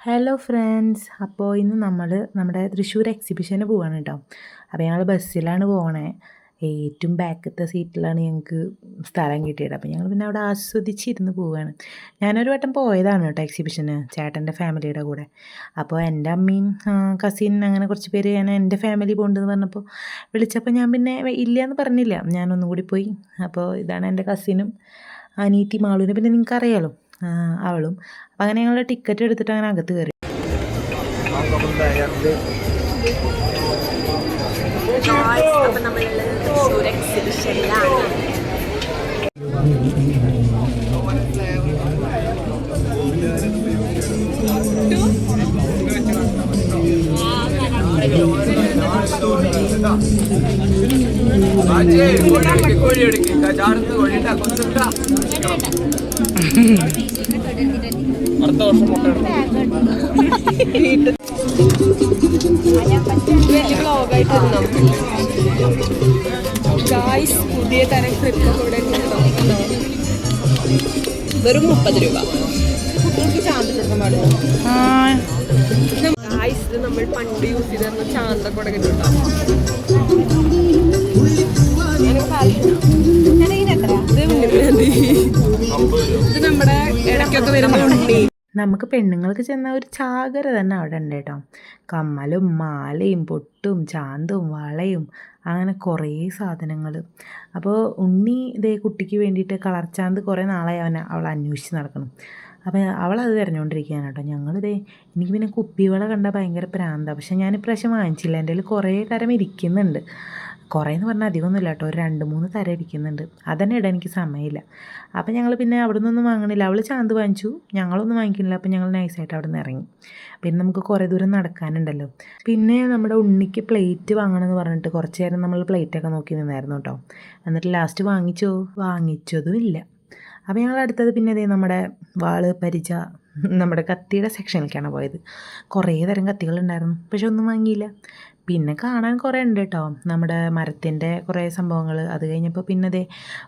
Hello friends, അപ്പോൾ ഇന്ന് നമ്മൾ നമ്മുടെ തൃശ്ശൂർ എക്സിബിഷന് പോവാണ് കേട്ടോ. അപ്പോൾ ഞങ്ങൾ ബസ്സിലാണ് പോകണേ. ഏറ്റവും ബാക്കത്തെ സീറ്റിലാണ് ഞങ്ങൾക്ക് സ്ഥലം കിട്ടിയത്. അപ്പോൾ ഞങ്ങൾ പിന്നെ അവിടെ ആസ്വദിച്ചിരുന്ന് പോവുകയാണ്. ഞാനൊരു വട്ടം പോയതാണ് കേട്ടോ എക്സിബിഷന്, ചേട്ടൻ്റെ ഫാമിലിയുടെ കൂടെ. അപ്പോൾ എൻ്റെ അമ്മയും കസിൻ അങ്ങനെ കുറച്ച് പേര് ഞാൻ എൻ്റെ ഫാമിലി പോകുന്നുണ്ടെന്ന് പറഞ്ഞപ്പോൾ വിളിച്ചപ്പോൾ ഞാൻ പിന്നെ ഇല്ല എന്ന് പറഞ്ഞില്ല, ഞാനൊന്നും കൂടി പോയി. അപ്പോൾ ഇതാണ് എൻ്റെ കസിനും അനീറ്റി മാളൂന്, പിന്നെ നിങ്ങൾക്കറിയാലോ അവളും. അപ്പം അങ്ങനെ ഞങ്ങൾ ടിക്കറ്റ് എടുത്തിട്ട് അങ്ങനെ അകത്ത് കയറി. അപ്പം നമ്മൾ തൃശ്ശൂർ എക്സിബിഷനിലാണ്. അടുത്ത വർഷം മുട്ട വലിയ വ്ളോഗായിട്ട് ഗായ്സ്, പുതിയ തരം ക്രിപ്റ്റോ കൂടെ വെറും 30 രൂപ. കുട്ടികൾക്ക് ചാന്ത കൊടുക്കാൻ പാടില്ല. ഗായ്സ്, ഇത് നമ്മൾ പണ്ട് യൂസ് ചെയ്തിരുന്ന ചാന്ത കൊടുക്കുന്നുണ്ടോ? ഇത് നമ്മുടെ ഇടയ്ക്കൊക്കെ വരുന്ന ഉണ്ണി. നമുക്ക് പെണ്ണുങ്ങൾക്ക് ചെന്ന ഒരു ചാകര തന്നെ അവിടെ ഉണ്ട് കേട്ടോ. കമ്മലും മാലയും പൊട്ടും ചാന്തും വളയും അങ്ങനെ കുറേ സാധനങ്ങൾ. അപ്പോൾ ഉണ്ണി ഇതേ കുട്ടിക്ക് വേണ്ടിയിട്ട് കളർ ചാന്ത് കുറേ നാളായി അവൾ അന്വേഷിച്ച് നടക്കണം. അപ്പോൾ അവളത് തിരഞ്ഞുകൊണ്ടിരിക്കുകയാണ് കേട്ടോ. എനിക്ക് പിന്നെ കുപ്പിവള കണ്ടാൽ ഭയങ്കര പ്രാന്താണ്. പക്ഷേ ഞാൻ ഇപ്രാവശ്യം വാങ്ങിച്ചില്ല. എൻ്റെ കയ്യിൽ കുറേ തരം ഇരിക്കുന്നുണ്ട്. കുറേ എന്ന് പറഞ്ഞാൽ അധികമൊന്നുമില്ല കേട്ടോ, ഒരു 2-3 തരം ഇരിക്കുന്നുണ്ട്. അതന്നെ ഇടാൻ എനിക്ക് സമയമില്ല. അപ്പോൾ ഞങ്ങൾ പിന്നെ അവിടെ നിന്നൊന്നും വാങ്ങണില്ല. അവൾ ചാന്ത് വാങ്ങിച്ചു, ഞങ്ങളൊന്നും വാങ്ങിക്കുന്നില്ല. അപ്പോൾ ഞങ്ങൾ നൈസായിട്ട് അവിടെ നിന്ന് ഇറങ്ങി. പിന്നെ നമുക്ക് കുറേ ദൂരം നടക്കാനുണ്ടല്ലോ. പിന്നെ നമ്മുടെ ഉണ്ണിക്ക് പ്ലേറ്റ് വാങ്ങണമെന്ന് പറഞ്ഞിട്ട് കുറച്ച് നേരം നമ്മൾ പ്ലേറ്റൊക്കെ നോക്കി നിന്നായിരുന്നു കേട്ടോ. എന്നിട്ട് ലാസ്റ്റ് വാങ്ങിച്ചതും ഇല്ല. അപ്പോൾ ഞങ്ങൾ അടുത്തത് പിന്നെ അതേ നമ്മുടെ വാള് പരിച നമ്മുടെ കത്തിയുടെ സെക്ഷനിലേക്കാണ് പോയത്. കുറേ തരം കത്തികളുണ്ടായിരുന്നു, പക്ഷെ ഒന്നും വാങ്ങിയില്ല. പിന്നെ കാണാൻ കുറേ ഉണ്ട് കേട്ടോ, നമ്മുടെ മരത്തിൻ്റെ കുറേ സംഭവങ്ങൾ. അത് കഴിഞ്ഞപ്പോൾ പിന്നെ അതേ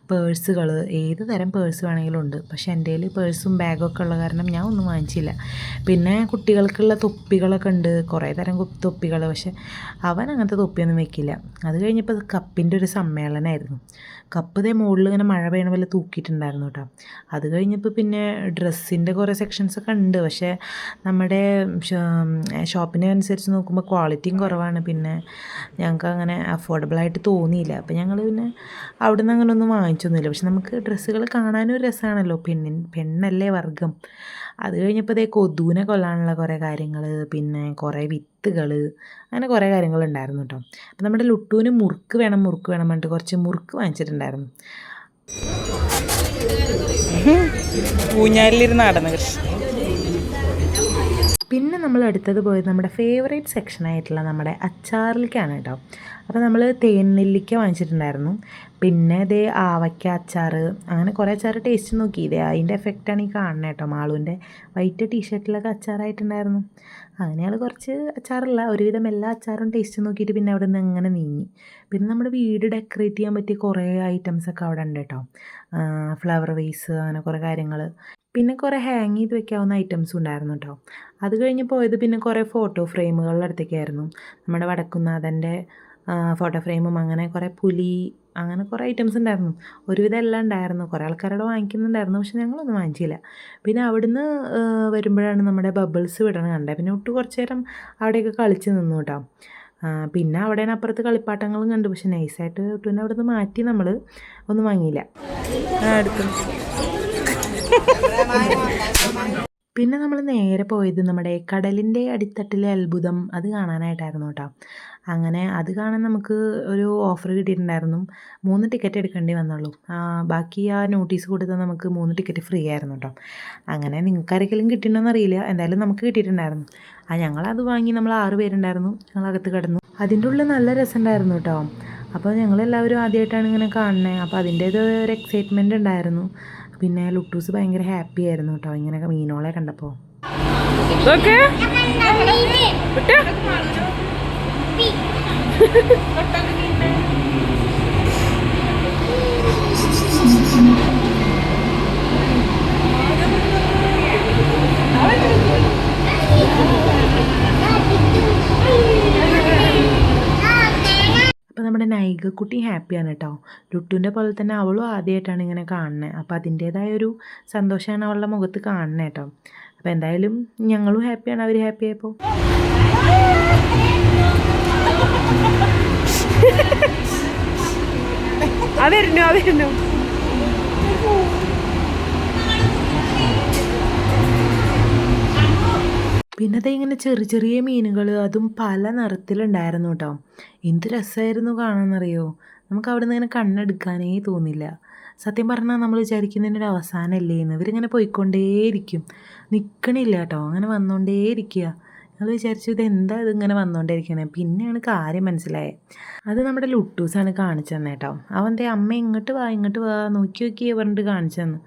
പേഴ്സുകൾ, ഏത് തരം പേഴ്സ് വേണമെങ്കിലും ഉണ്ട്. പക്ഷേ എൻ്റെ കയ്യിൽ പേഴ്സും ബാഗൊക്കെ ഉള്ള കാരണം ഞാൻ ഒന്നും വാങ്ങിച്ചില്ല. പിന്നെ കുട്ടികൾക്കുള്ള തൊപ്പികളൊക്കെ ഉണ്ട്, കുറേ തരം തൊപ്പികൾ. പക്ഷേ അവൻ അങ്ങനത്തെ തൊപ്പിയൊന്നും വെക്കില്ല. അത് കഴിഞ്ഞപ്പോൾ കപ്പിൻ്റെ ഒരു സമ്മേളനമായിരുന്നു. കപ്പ് ഇതേ മുകളിൽ ഇങ്ങനെ മഴ പെയ്യണ പോലെ തൂക്കിയിട്ടുണ്ടായിരുന്നു കേട്ടോ. അത് കഴിഞ്ഞപ്പോൾ പിന്നെ ഡ്രസ്സിൻ്റെ കുറേ സെക്ഷൻസൊക്കെ ഉണ്ട്. പക്ഷേ നമ്മുടെ ഷോപ്പിനെ അനുസരിച്ച് നോക്കുമ്പോൾ ക്വാളിറ്റിയും കുറവാണ്. പിന്നെ ഞങ്ങൾക്ക് അങ്ങനെ അഫോർഡബിളായിട്ട് തോന്നിയില്ല. അപ്പോൾ ഞങ്ങൾ പിന്നെ അവിടെ നിന്ന് അങ്ങനെ ഒന്നും വാങ്ങിച്ചൊന്നുമില്ല. പക്ഷെ നമുക്ക് ഡ്രസ്സുകൾ കാണാനും ഒരു രസമാണല്ലോ, പെണ്ണല്ലേ വർഗം. അത് കഴിഞ്ഞപ്പോൾ ഇതേ കൊതുവിനെ കൊല്ലാനുള്ള കുറേ കാര്യങ്ങൾ, പിന്നെ കുറേ വിത്തുകൾ, അങ്ങനെ കുറേ കാര്യങ്ങളുണ്ടായിരുന്നു കേട്ടോ. അപ്പോൾ നമ്മുടെ ലുട്ടൂന് മുറുക്ക് വേണം പറഞ്ഞിട്ട് കുറച്ച് മുറുക്ക് വാങ്ങിച്ചിട്ടുണ്ടായിരുന്നു. ഊഞ്ഞാലിലിരുന്ന് നടന്നു കൃഷി. പിന്നെ നമ്മൾ അടുത്തത് പോയത് നമ്മുടെ ഫേവറേറ്റ് സെക്ഷനായിട്ടുള്ള നമ്മുടെ അച്ചാറിലേക്കാണ് കേട്ടോ. അപ്പോൾ നമ്മൾ തേൻ നെല്ലിക്ക വാങ്ങിച്ചിട്ടുണ്ടായിരുന്നു. പിന്നെ ഇതേ ആവയ്ക്ക അച്ചാർ, അങ്ങനെ കുറേ അച്ചാർ ടേസ്റ്റ് നോക്കി. ഇതേ അതിൻ്റെ എഫക്റ്റാണ് ഈ കാണുന്നത് കേട്ടോ. മാളുവിൻ്റെ വൈറ്റ് ടീഷർട്ടിലൊക്കെ അച്ചാറായിട്ടുണ്ടായിരുന്നു. അങ്ങനെ ഞങ്ങൾ കുറച്ച് അച്ചാറില്ല, ഒരുവിധം എല്ലാ അച്ചാറും ടേസ്റ്റ് നോക്കിയിട്ട് പിന്നെ അവിടെ നിന്ന് അങ്ങനെ നീങ്ങി. പിന്നെ നമ്മുടെ വീട് ഡെക്കറേറ്റ് ചെയ്യാൻ പറ്റിയ കുറേ ഐറ്റംസൊക്കെ അവിടെ ഉണ്ട് കേട്ടോ. ഫ്ലവർ വേസ്, അങ്ങനെ കുറേ കാര്യങ്ങൾ. പിന്നെ കുറേ ഹാങ് ചെയ്ത് വെക്കാവുന്ന ഐറ്റംസും ഉണ്ടായിരുന്നു കേട്ടോ. അത് കഴിഞ്ഞ് പോയത് പിന്നെ കുറേ ഫോട്ടോ ഫ്രെയിമുകളുടെ അടുത്തേക്കായിരുന്നു. നമ്മുടെ വടക്കുന്നാഥൻ്റെ ഫോട്ടോ ഫ്രെയിമും അങ്ങനെ കുറേ പുലി, അങ്ങനെ കുറേ ഐറ്റംസ് ഉണ്ടായിരുന്നു. ഒരുവിധം എല്ലാം ഉണ്ടായിരുന്നു. കുറേ ആൾക്കാരോട് വാങ്ങിക്കുന്നുണ്ടായിരുന്നു, പക്ഷെ ഞങ്ങളൊന്നും വാങ്ങിച്ചില്ല. പിന്നെ അവിടുന്ന് വരുമ്പോഴാണ് നമ്മുടെ ബബിൾസ് വിടണം കണ്ടത്. പിന്നെ ഒട്ട് കുറച്ച് നേരം അവിടെയൊക്കെ കളിച്ച് നിന്നു കേട്ടോ. പിന്നെ അവിടെ അപ്പുറത്ത് കളിപ്പാട്ടങ്ങളും കണ്ടു, പക്ഷെ നൈസായിട്ട് ഒട്ടുവിനെ അവിടെ നിന്ന് മാറ്റി നമ്മൾ ഒന്നും വാങ്ങിയില്ല. പിന്നെ നമ്മൾ നേരെ പോയത് നമ്മുടെ കടലിൻ്റെ അടിത്തട്ടിലെ അത്ഭുതം, അത് കാണാനായിട്ടായിരുന്നു കേട്ടോ. അങ്ങനെ അത് കാണാൻ നമുക്ക് ഒരു ഓഫർ കിട്ടിയിട്ടുണ്ടായിരുന്നു. 3 ടിക്കറ്റ് എടുക്കേണ്ടി വന്നുള്ളൂ. ബാക്കി ആ നോട്ടീസ് കൊടുത്താൽ നമുക്ക് 3 ടിക്കറ്റ് ഫ്രീ ആയിരുന്നു കേട്ടോ. അങ്ങനെ നിങ്ങൾക്ക് ആരെങ്കിലും കിട്ടിയിട്ടുണ്ടോയെന്ന് അറിയില്ല, എന്തായാലും നമുക്ക് കിട്ടിയിട്ടുണ്ടായിരുന്നു. ഞങ്ങളത് വാങ്ങി, നമ്മൾ 6 പേരുണ്ടായിരുന്നു, ഞങ്ങളകത്ത് കിടന്നു. അതിൻ്റെ ഉള്ളിൽ നല്ല രസമുണ്ടായിരുന്നു കേട്ടോ. അപ്പോൾ ഞങ്ങളെല്ലാവരും ആദ്യമായിട്ടാണ് ഇങ്ങനെ കാണുന്നത്. അപ്പോൾ അതിൻ്റേത് ഒരു എക്സൈറ്റ്മെൻറ്റ് ഉണ്ടായിരുന്നു. പിന്നെ ലുട്ടൂസ് ഭയങ്കര ഹാപ്പി ആയിരുന്നു കേട്ടോ ഇങ്ങനെ മീനോളെ കണ്ടപ്പോൾ. നമ്മുടെ നൈകക്കുട്ടി ഹാപ്പിയാണ് കേട്ടോ. ലുട്ടുവിൻ്റെ പോലെ തന്നെ അവളും ആദ്യമായിട്ടാണ് ഇങ്ങനെ കാണുന്നത്. അപ്പോൾ അതിൻ്റേതായൊരു സന്തോഷമാണ് അവളുടെ മുഖത്ത് കാണുന്നത് കേട്ടോ. അപ്പോൾ എന്തായാലും ഞങ്ങളും ഹാപ്പിയാണ്, അവർ ഹാപ്പി ആയപ്പോൾ. വരുന്നു പിന്നെ അത് ഇങ്ങനെ ചെറിയ ചെറിയ മീനുകൾ, അതും പല നിറത്തിലുണ്ടായിരുന്നു കേട്ടോ. എന്ത് രസമായിരുന്നു കാണാമെന്നറിയോ. നമുക്ക് അവിടെ നിന്ന് ഇങ്ങനെ കണ്ണെടുക്കാനേ തോന്നില്ല. സത്യം പറഞ്ഞാൽ നമ്മൾ വിചാരിക്കുന്നതിനൊരു അവസാനമല്ലേ എന്ന്. ഇവരിങ്ങനെ പോയിക്കൊണ്ടേയിരിക്കും, നിൽക്കണില്ല കേട്ടോ, അങ്ങനെ വന്നുകൊണ്ടേയിരിക്കുക. ഞങ്ങൾ വിചാരിച്ചു ഇതെന്താ ഇതിങ്ങനെ വന്നുകൊണ്ടേയിരിക്കണേ. പിന്നെയാണ് കാര്യം മനസ്സിലായത്. അത് നമ്മുടെ ലുട്ടൂസാണ് കാണിച്ചു തന്നെ കേട്ടോ. അവൻ്റെ അമ്മ ഇങ്ങോട്ട് വാ നോക്കി പറഞ്ഞിട്ട് കാണിച്ചു തന്നു.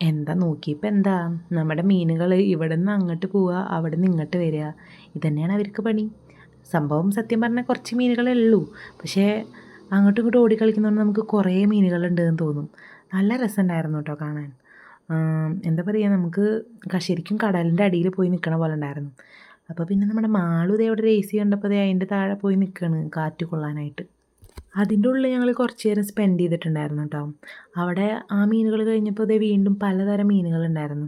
എന്താ നോക്കിയപ്പോൾ എന്താ, നമ്മുടെ മീനുകൾ ഇവിടെ നിന്ന് അങ്ങോട്ട് പോവുക, അവിടെ നിന്ന് ഇങ്ങോട്ട് വരിക, ഇതന്നെയാണ് അവർക്ക് പണി. സംഭവം സത്യം പറഞ്ഞാൽ കുറച്ച് മീനുകളേ ഉള്ളൂ, പക്ഷേ അങ്ങോട്ടും ഇങ്ങോട്ടും ഓടിക്കളിക്കുന്നതുകൊണ്ട് നമുക്ക് കുറേ മീനുകളുണ്ടെന്ന് തോന്നും. നല്ല രസമുണ്ടായിരുന്നു കേട്ടോ കാണാൻ. എന്താ പറയുക, നമുക്ക് ശരിക്കും കടലിൻ്റെ അടിയിൽ പോയി നിൽക്കണ പോലെ ഉണ്ടായിരുന്നു. അപ്പോൾ പിന്നെ നമ്മുടെ മാളു ഇതേ അവിടെ ഒരു AC കണ്ടപ്പോൾ അതിൻ്റെ താഴെ പോയി നിൽക്കുകയാണ് കാറ്റ് കൊള്ളാനായിട്ട്. അതിൻ്റെ ഉള്ളിൽ ഞങ്ങൾ കുറച്ച് നേരം സ്പെൻഡ് ചെയ്തിട്ടുണ്ടായിരുന്നു കേട്ടോ. അവിടെ ആ മീനുകൾ കഴിഞ്ഞപ്പോൾ ഇതേ വീണ്ടും പലതരം മീനുകളുണ്ടായിരുന്നു.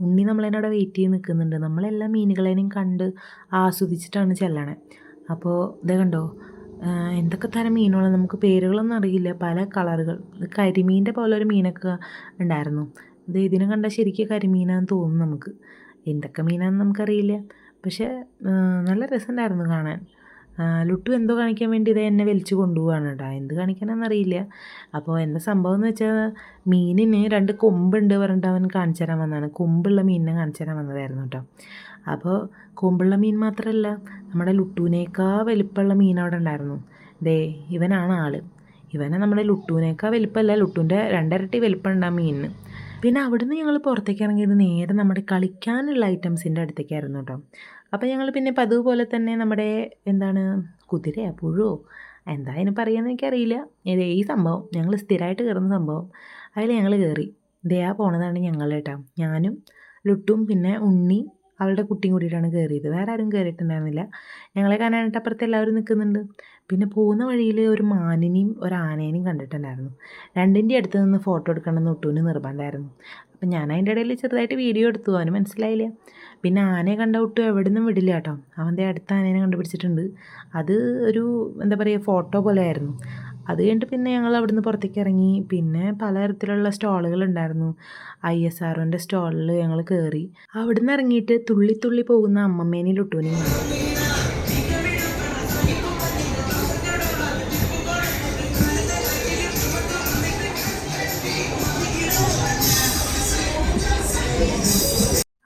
ഉണ്ണി നമ്മളതിനവിടെ വെയിറ്റ് ചെയ്ത് നിൽക്കുന്നുണ്ട്. നമ്മളെല്ലാ മീനുകളേനെയും കണ്ട് ആസ്വദിച്ചിട്ടാണ് ചെല്ലണേ. അപ്പോൾ ഇതേ കണ്ടോ, എന്തൊക്കെ തരം മീനുകളാണ്, നമുക്ക് പേരുകളൊന്നും അറിയില്ല, പല കളറുകൾ. കരിമീൻ്റെ പോലെ ഒരു മീനൊക്കെ ഉണ്ടായിരുന്നു. ഇതിനെ കണ്ടാൽ ശരിക്കും കരിമീനാന്ന് തോന്നും നമുക്ക്. എന്തൊക്കെ മീനാണെന്ന് നമുക്കറിയില്ല, പക്ഷേ നല്ല രസമുണ്ടായിരുന്നു കാണാൻ. ലുട്ടു എന്തോ കാണിക്കാൻ വേണ്ടി ഇതേ എന്നെ വലിച്ചു കൊണ്ടുപോവാണ് കേട്ടോ. എന്ത് കാണിക്കാനെന്നറിയില്ല. അപ്പോൾ എന്താ സംഭവം എന്ന് വെച്ചാൽ, മീനിന് 2 കൊമ്പുണ്ട് പറഞ്ഞിട്ട് അവൻ കാണിച്ചു തരാൻ വന്നതാണ്. കൊമ്പുള്ള മീനിനെ കാണിച്ചു തരാൻ വന്നതായിരുന്നു കേട്ടോ. അപ്പോൾ കൊമ്പുള്ള മീൻ മാത്രമല്ല, നമ്മുടെ ലുട്ടുവിനേക്കാൾ വലിപ്പമുള്ള മീൻ അവിടെ ഉണ്ടായിരുന്നു. ഇവനാണ് ആൾ. ഇവനെ നമ്മുടെ ലുട്ടുവിനേക്കാൾ വലിപ്പമല്ല, ലുട്ടുവിൻ്റെ 2 ഇരട്ടി വലിപ്പമുണ്ട് ആ മീനിന്. പിന്നെ അവിടുന്ന് ഞങ്ങൾ പുറത്തേക്ക് ഇറങ്ങിയത് നേരെ നമ്മുടെ കളിക്കാനുള്ള ഐറ്റംസിൻ്റെ അടുത്തേക്കായിരുന്നു കേട്ടോ. അപ്പോൾ ഞങ്ങൾ പിന്നെ പതിവ് പോലെ തന്നെ നമ്മുടെ കുതിരയോ പുഴുവോ എന്താ അതിന് പറയുകയെന്ന് എനിക്കറിയില്ല, ഈ സംഭവം ഞങ്ങൾ സ്ഥിരമായിട്ട് കയറുന്ന സംഭവം, അതിൽ ഞങ്ങൾ കയറി. പോണതാണ് ഞങ്ങൾ കേട്ടോ. ഞാനും ലുട്ടും പിന്നെ ഉണ്ണി അവളുടെ കുട്ടിയും കൂടിയിട്ടാണ് കയറിയത്. വേറെ ആരും കയറിയിട്ടുണ്ടായിരുന്നില്ല. ഞങ്ങളെ കാണാനായിട്ട് അപ്പുറത്ത് എല്ലാവരും നിൽക്കുന്നുണ്ട്. പിന്നെ പോകുന്ന വഴിയിൽ ഒരു മാനിനെയും ഒരു ആനേനെയും കണ്ടിട്ടുണ്ടായിരുന്നു. 2ൻ്റെ അടുത്ത് നിന്ന് ഫോട്ടോ എടുക്കണമെന്ന് ലുട്ടുവിന് നിർബന്ധമായിരുന്നു. അപ്പം ഞാൻ അതിൻ്റെ ഇടയിൽ ചെറുതായിട്ട് വീഡിയോ എടുത്തു, അവന് മനസ്സിലായില്ല. പിന്നെ ആനയെ കണ്ട ലുട്ടു എവിടെ നിന്നും വിടില്ല കേട്ടോ. അവൻ്റെ അടുത്ത ആനേനെ കണ്ടുപിടിച്ചിട്ടുണ്ട്. അത് ഒരു ഫോട്ടോ പോലെ ആയിരുന്നു. അത് കഴിഞ്ഞിട്ട് പിന്നെ ഞങ്ങൾ അവിടുന്ന് പുറത്തേക്ക് ഇറങ്ങി. പിന്നെ പലതരത്തിലുള്ള സ്റ്റോളുകളുണ്ടായിരുന്നു. ISROൻ്റെ സ്റ്റോളിൽ ഞങ്ങൾ കയറി. അവിടുന്ന് ഇറങ്ങിയിട്ട് തുള്ളി തുള്ളി പോകുന്ന അമ്മമ്മേനെയും ലുട്ടുവിനെയും കാണാം.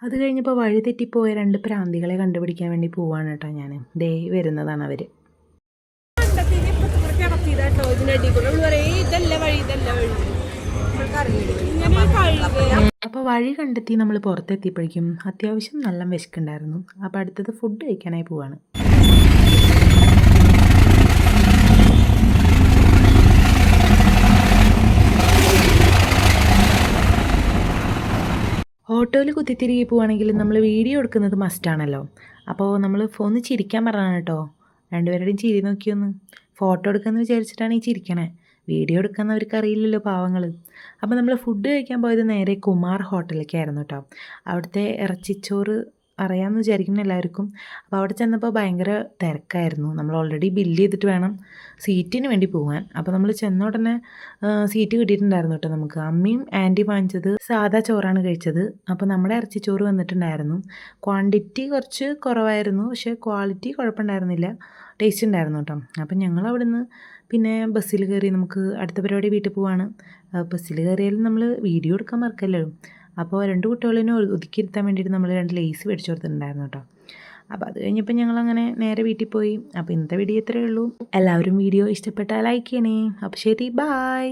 അത് കഴിഞ്ഞപ്പോൾ വഴി തെറ്റിപ്പോയ 2 പ്രാന്തികളെ കണ്ടുപിടിക്കാൻ വേണ്ടി പോവാണ് കേട്ടോ ഞാൻ. വരുന്നതാണ് അവർ. അപ്പോൾ വഴി കണ്ടെത്തി നമ്മൾ പുറത്തെത്തിയപ്പോഴേക്കും അത്യാവശ്യം നല്ല വിശക്കുണ്ടായിരുന്നു. അപ്പോൾ അടുത്തത് ഫുഡ് കഴിക്കാനായി പോവാണ്. ഓട്ടോയിൽ കുത്തിത്തിരികെ പോവുകയാണെങ്കിൽ നമ്മൾ വീഡിയോ എടുക്കുന്നത് മസ്റ്റാണല്ലോ. അപ്പോൾ നമ്മൾ ഒന്ന് ചിരിക്കാൻ പറഞ്ഞതാണ് കേട്ടോ. 2 പേരുടെയും ചിരി നോക്കിയൊന്ന്. ഫോട്ടോ എടുക്കാമെന്ന് വിചാരിച്ചിട്ടാണ് ഈ ചിരിക്കണേ. വീഡിയോ എടുക്കാമെന്ന് അവർക്ക് അറിയില്ലല്ലോ, പാവങ്ങൾ. അപ്പോൾ നമ്മൾ ഫുഡ് കഴിക്കാൻ പോയത് നേരെ കുമാർ ഹോട്ടലിലേക്കായിരുന്നു കേട്ടോ. അവിടുത്തെ ഇറച്ചിച്ചോറ് അറിയാമെന്ന് വിചാരിക്കുന്നു എല്ലാവർക്കും. അപ്പോൾ അവിടെ ചെന്നപ്പോൾ ഭയങ്കര തിരക്കായിരുന്നു. നമ്മൾ ഓൾറെഡി ബില്ല് ചെയ്തിട്ട് വേണം സീറ്റിന് വേണ്ടി പോകാൻ. അപ്പോൾ നമ്മൾ ചെന്ന ഉടനെ സീറ്റ് കിട്ടിയിട്ടുണ്ടായിരുന്നു കേട്ടോ നമുക്ക്. അമ്മയും ആൻറ്റിയും വാങ്ങിച്ചത് സാധാ ചോറാണ് കഴിച്ചത്. അപ്പോൾ നമ്മുടെ ഇറച്ചിച്ചോറ് വന്നിട്ടുണ്ടായിരുന്നു. ക്വാണ്ടിറ്റി കുറച്ച് കുറവായിരുന്നു, പക്ഷേ ക്വാളിറ്റി കുഴപ്പമുണ്ടായിരുന്നില്ല, ടേസ്റ്റ് ഉണ്ടായിരുന്നു കേട്ടോ. അപ്പം ഞങ്ങൾ അവിടുന്ന് പിന്നെ ബസ്സിൽ കയറി. നമുക്ക് അടുത്ത പരിപാടി വീട്ടിൽ പോവാണ്. ബസ്സിൽ കയറിയാലും നമ്മൾ വീഡിയോ എടുക്കാൻ മറക്കല്ലോ. അപ്പോൾ 2 കുട്ടികളെ ഒതുക്കിയിരുത്താൻ വേണ്ടിയിട്ട് നമ്മൾ 2 ലേസ് മേടിച്ചു കൊടുത്തിട്ടുണ്ടായിരുന്നു കേട്ടോ. അപ്പോൾ അത് കഴിഞ്ഞപ്പോൾ ഞങ്ങളങ്ങനെ നേരെ വീട്ടിൽ പോയി. അപ്പോൾ ഇന്നത്തെ വീഡിയോ ഇത്രയേ ഉള്ളൂ. എല്ലാവരും വീഡിയോ ഇഷ്ടപ്പെട്ടാൽ ലൈക്ക് ചെയ്യണേ. അപ്പോൾ ശരി, ബായ്.